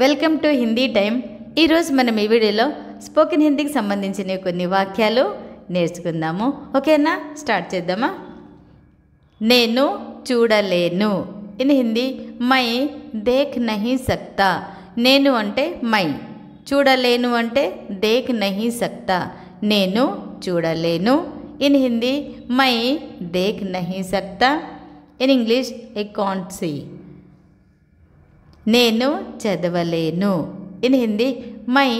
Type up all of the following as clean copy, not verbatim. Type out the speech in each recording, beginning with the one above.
Welcome to Hindi time. ఈరోజు మనం ఈ వీడియోలో స్పోకెన్ హిందీకి సంబంధించిన కొన్ని వాక్యాలు నేర్చుకుందాము. ఓకేనా, స్టార్ట్ చేద్దామా. నేను చూడలేను. ఇన్ హిందీ మై దేఖ్ నహీ సక్తా. నేను అంటే మై, చూడలేను అంటే దేఖ్ నహీ సక్తా. నేను చూడలేను. ఇన్ హిందీ మై దేఖ్ నహీ సక్తా. In English I can't see. నేను చదవలేను. ఇన్ హిందీ మై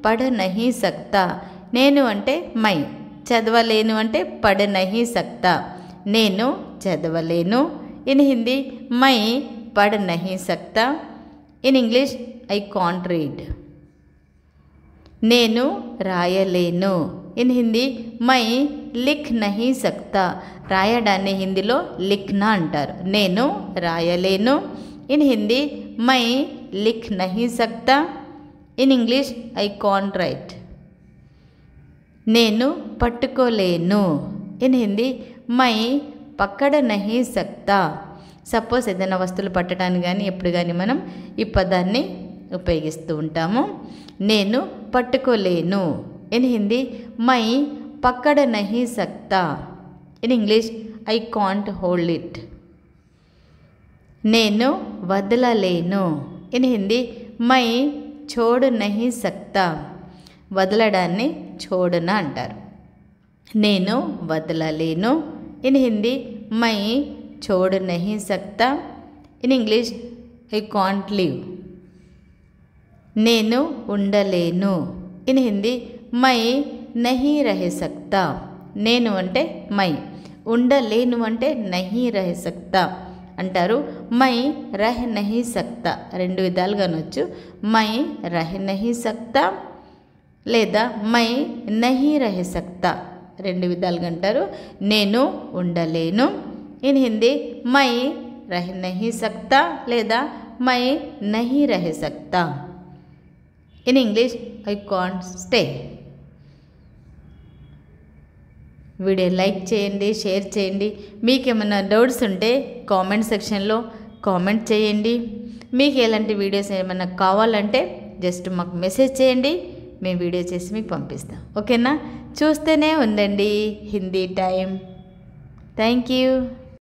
పढ़ नहीं सकता. నేను అంటే మై, చదవలేను అంటే పढ़ नहीं सकता. నేను చదవలేను. ఇన్ హిందీ మై పढ़ नहीं सकता. In English I can't read. నేను రాయలేను. ఇన్ హిందీ మై లిఖ్ నహీ సక్తా. రాయడాన్ని హిందీలో లిఖ్నా అంటారు. నేను రాయలేను. ఇన్ హిందీ మై లిఖ్ నహీ సక్తా. In English I can't write. నేను పట్టుకోలేను. ఇన్ హిందీ మై పకड़ నహీ సక్తా. సపోజ్ ఏదైనా వస్తువులు పట్టడానికి కానీ ఎప్పుడు కానీ మనం ఈ పదాన్ని ఉపయోగిస్తూ ఉంటాము. నేను పట్టుకోలేను. ఇన్ హిందీ మై పకड़ నహీ సక్తా. In English I can't hold it. నేను వదలలేను. ఇన్ హిందీ మై छोड़ नहीं सकता. వదలడాన్ని छोड़ना అంటారు. నేను వదలలేను. ఇన్ హిందీ మై छोड़ नहीं सकता. In English I can't live. నేను ఉండలేను. ఇన్ హిందీ మై నహీ రహ సక్తా. నేను అంటే మై, ఉండలేను అంటే నహీ రహ సక్తా అంటారు. మై రహ్ నహీ సక్తా రెండు విధాలుగా అనొచ్చు. మై రహ్ నహీ సక్తా లేదా మై నహీ రహ సక్తా రెండు విధాలుగా అంటారు. నేను ఉండలేను. ఇన్ హిందీ మై రహ్ నహీ సక్తా లేదా మై నహీ రహ సక్తా. In English I can't stay. Video like చేయండి, షేర్ చేయండి. మీకు ఏమైనా డౌట్స్ ఉంటే కామెంట్ సెక్షన్లో కామెంట్ చేయండి. మీకు ఎలాంటి వీడియోస్ ఏమైనా కావాలంటే జస్ట్ మాకు మెసేజ్ చేయండి, మేము వీడియో చేసి మీకు పంపిస్తాం. ఓకేనా, చూస్తూనే ఉండండి హిందీ టైం. Thank you.